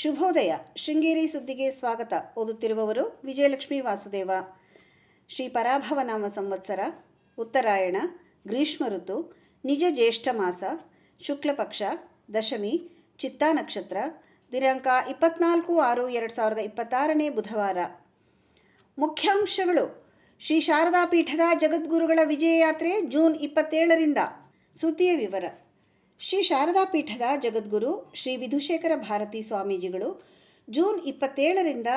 ಶುಭೋದಯ. ಶೃಂಗೇರಿ ಸುದ್ದಿಗೆ ಸ್ವಾಗತ. ಓದುತ್ತಿರುವವರು ವಿಜಯಲಕ್ಷ್ಮಿ ವಾಸುದೇವ. ಶ್ರೀ ಪರಾಭವನಾಮ ಸಂವತ್ಸರ, ಉತ್ತರಾಯಣ, ಗ್ರೀಷ್ಮ ಋತು, ನಿಜ ಜ್ಯೇಷ್ಠ ಮಾಸ, ಶುಕ್ಲಪಕ್ಷ, ದಶಮಿ, ಚಿತ್ತಾ ನಕ್ಷತ್ರ, ದಿನಾಂಕ 24/6/2026 ಬುಧವಾರ. ಮುಖ್ಯಾಂಶಗಳು: ಶ್ರೀ ಶಾರದಾ ಪೀಠದ ಜಗದ್ಗುರುಗಳ ವಿಜಯಯಾತ್ರೆ ಜೂನ್ 27ರಿಂದ. ಸುದ್ದಿಯ ವಿವರ. ಶ್ರೀ ಶಾರದಾ ಪೀಠದ ಜಗದ್ಗುರು ಶ್ರೀ ವಿಧುಶೇಖರ ಭಾರತಿ ಸ್ವಾಮೀಜಿಗಳು ಜೂನ್ 27ರಿಂದ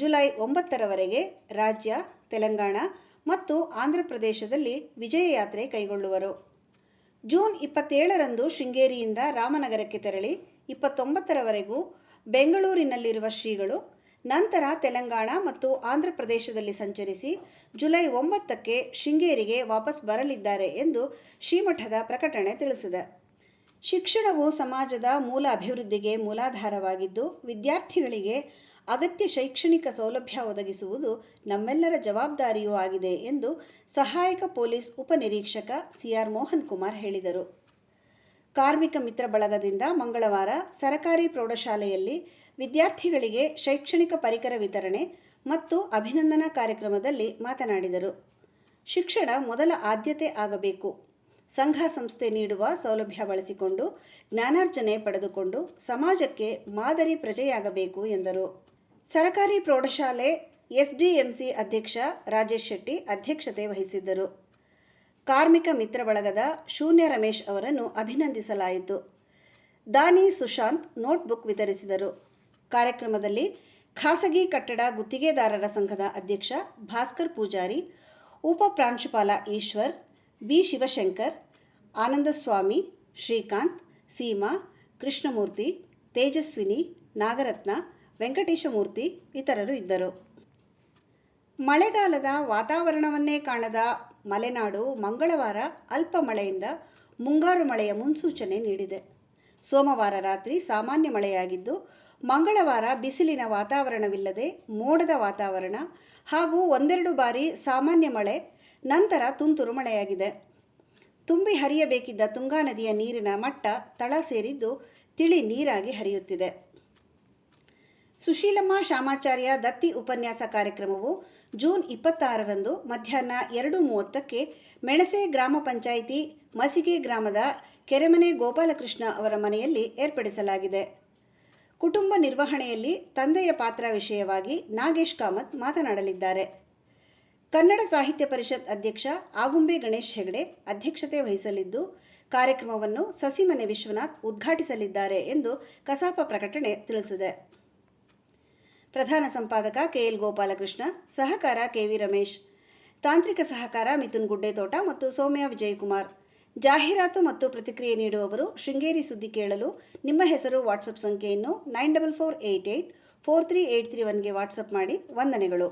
ಜುಲೈ 9ರವರೆಗೆ ರಾಜ್ಯ, ತೆಲಂಗಾಣ ಮತ್ತು ಆಂಧ್ರ ಪ್ರದೇಶದಲ್ಲಿ ವಿಜಯಯಾತ್ರೆ ಕೈಗೊಳ್ಳುವರು. ಜೂನ್ 27ರಂದು ಶೃಂಗೇರಿಯಿಂದ ರಾಮನಗರಕ್ಕೆ ತೆರಳಿ 29ರವರೆಗೂ ಬೆಂಗಳೂರಿನಲ್ಲಿರುವ ಶ್ರೀಗಳು ನಂತರ ತೆಲಂಗಾಣ ಮತ್ತು ಆಂಧ್ರ ಪ್ರದೇಶದಲ್ಲಿ ಸಂಚರಿಸಿ ಜುಲೈ 9ಕ್ಕೆ ಶೃಂಗೇರಿಗೆ ವಾಪಸ್ ಬರಲಿದ್ದಾರೆ ಎಂದು ಶ್ರೀಮಠದ ಪ್ರಕಟಣೆ ತಿಳಿಸಿದೆ. ಶಿಕ್ಷಣವು ಸಮಾಜದ ಮೂಲ ಅಭಿವೃದ್ಧಿಗೆ ಮೂಲಾಧಾರವಾಗಿದ್ದು, ವಿದ್ಯಾರ್ಥಿಗಳಿಗೆ ಅಗತ್ಯ ಶೈಕ್ಷಣಿಕ ಸೌಲಭ್ಯ ಒದಗಿಸುವುದು ನಮ್ಮೆಲ್ಲರ ಜವಾಬ್ದಾರಿಯೂ ಆಗಿದೆ ಎಂದು ಸಹಾಯಕ ಪೊಲೀಸ್ ಉಪನಿರೀಕ್ಷಕ ಸಿಆರ್ ಮೋಹನ್ ಕುಮಾರ್ ಹೇಳಿದರು. ಕಾರ್ಮಿಕ ಮಿತ್ರ ಬಳಗದಿಂದ ಮಂಗಳವಾರ ಸರಕಾರಿ ಪ್ರೌಢಶಾಲೆಯಲ್ಲಿ ವಿದ್ಯಾರ್ಥಿಗಳಿಗೆ ಶೈಕ್ಷಣಿಕ ಪರಿಕರ ವಿತರಣೆ ಮತ್ತು ಅಭಿನಂದನಾ ಕಾರ್ಯಕ್ರಮದಲ್ಲಿ ಮಾತನಾಡಿದರು. ಶಿಕ್ಷಣ ಮೊದಲ ಆದ್ಯತೆ ಆಗಬೇಕು. ಸಂಘ ಸಂಸ್ಥೆ ನೀಡುವ ಸೌಲಭ್ಯ ಬಳಸಿಕೊಂಡು ಜ್ಞಾನಾರ್ಜನೆ ಪಡೆದುಕೊಂಡು ಸಮಾಜಕ್ಕೆ ಮಾದರಿ ಪ್ರಜೆಯಾಗಬೇಕು ಎಂದರು. ಸರಕಾರಿ ಪ್ರೌಢಶಾಲೆ ಎಸ್ಡಿಎಂಸಿ ಅಧ್ಯಕ್ಷ ರಾಜೇಶ್ ಶೆಟ್ಟಿ ಅಧ್ಯಕ್ಷತೆ ವಹಿಸಿದ್ದರು. ಕಾರ್ಮಿಕ ಮಿತ್ರ ಬಳಗದ ಶೂನ್ಯ ರಮೇಶ್ ಅವರನ್ನು ಅಭಿನಂದಿಸಲಾಯಿತು. ದಾನಿ ಸುಶಾಂತ್ ನೋಟ್ಬುಕ್ ವಿತರಿಸಿದರು. ಕಾರ್ಯಕ್ರಮದಲ್ಲಿ ಖಾಸಗಿ ಕಟ್ಟಡ ಗುತ್ತಿಗೆದಾರರ ಸಂಘದ ಅಧ್ಯಕ್ಷ ಭಾಸ್ಕರ್ ಪೂಜಾರಿ, ಉಪ ಪ್ರಾಂಶುಪಾಲ ಈಶ್ವರ್, ಬಿ ಶಿವಶಂಕರ್, ಆನಂದಸ್ವಾಮಿ, ಶ್ರೀಕಾಂತ್, ಸೀಮಾ, ಕೃಷ್ಣಮೂರ್ತಿ, ತೇಜಸ್ವಿನಿ, ನಾಗರತ್ನ, ವೆಂಕಟೇಶಮೂರ್ತಿ ಇತರರು ಇದ್ದರು. ಮಳೆಗಾಲದ ವಾತಾವರಣವನ್ನೇ ಕಾಣದ ಮಲೆನಾಡು ಮಂಗಳವಾರ ಅಲ್ಪ ಮಳೆಯಿಂದ ಮುಂಗಾರು ಮಳೆಯ ಮುನ್ಸೂಚನೆ ನೀಡಿದೆ. ಸೋಮವಾರ ರಾತ್ರಿ ಸಾಮಾನ್ಯ ಮಳೆಯಾಗಿದ್ದು, ಮಂಗಳವಾರ ಬಿಸಿಲಿನ ವಾತಾವರಣವಿಲ್ಲದೆ ಮೋಡದ ವಾತಾವರಣ ಹಾಗೂ ಒಂದೆರಡು ಬಾರಿ ಸಾಮಾನ್ಯ ಮಳೆ, ನಂತರ ತುಂತುರು ಮಳೆಯಾಗಿದೆ. ತುಂಬಿ ಹರಿಯಬೇಕಿದ್ದ ತುಂಗಾ ನದಿಯ ನೀರಿನ ಮಟ್ಟ ತಳ ಸೇರಿದ್ದು ತಿಳಿ ನೀರಾಗಿ ಹರಿಯುತ್ತಿದೆ. ಸುಶೀಲಮ್ಮ ಶಾಮಾಚಾರ್ಯ ದತ್ತಿ ಉಪನ್ಯಾಸ ಕಾರ್ಯಕ್ರಮವು ಜೂನ್ 26ರಂದು ಮಧ್ಯಾಹ್ನ 2:30ಕ್ಕೆ ಮೆಣಸೆ ಗ್ರಾಮ ಪಂಚಾಯಿತಿ ಮಸಿಗೆ ಗ್ರಾಮದ ಕೆರೆಮನೆ ಗೋಪಾಲಕೃಷ್ಣ ಅವರ ಮನೆಯಲ್ಲಿ ಏರ್ಪಡಿಸಲಾಗಿದೆ. ಕುಟುಂಬ ನಿರ್ವಹಣೆಯಲ್ಲಿ ತಂದೆಯ ಪಾತ್ರ ವಿಷಯವಾಗಿ ನಾಗೇಶ್ ಕಾಮತ್ ಮಾತನಾಡಲಿದ್ದಾರೆ. ಕನ್ನಡ ಸಾಹಿತ್ಯ ಪರಿಷತ್ ಅಧ್ಯಕ್ಷ ಆಗುಂಬೆ ಗಣೇಶ್ ಹೆಗಡೆ ಅಧ್ಯಕ್ಷತೆ ವಹಿಸಲಿದ್ದು, ಕಾರ್ಯಕ್ರಮವನ್ನು ಸಸಿಮನೆ ವಿಶ್ವನಾಥ್ ಉದ್ಘಾಟಿಸಲಿದ್ದಾರೆ ಎಂದು ಕಸಾಪ ಪ್ರಕಟಣೆ ತಿಳಿಸಿದೆ. ಪ್ರಧಾನ ಸಂಪಾದಕ ಕೆಎಲ್ ಗೋಪಾಲಕೃಷ್ಣ, ಸಹಕಾರ ಕೆವಿ ರಮೇಶ್, ತಾಂತ್ರಿಕ ಸಹಕಾರ ಮಿಥುನ್ ಗುಡ್ಡೇತೋಟ ಮತ್ತು ಸೌಮ್ಯ ವಿಜಯಕುಮಾರ್. ಜಾಹೀರಾತು ಮತ್ತು ಪ್ರತಿಕ್ರಿಯೆ ನೀಡುವವರು ಶೃಂಗೇರಿ ಸುದ್ದಿ ಕೇಳಲು ನಿಮ್ಮ ಹೆಸರು, ವಾಟ್ಸಪ್ ಸಂಖ್ಯೆಯನ್ನು 9448843831ಗೆ ವಾಟ್ಸಪ್ ಮಾಡಿ. ವಂದನೆಗಳು.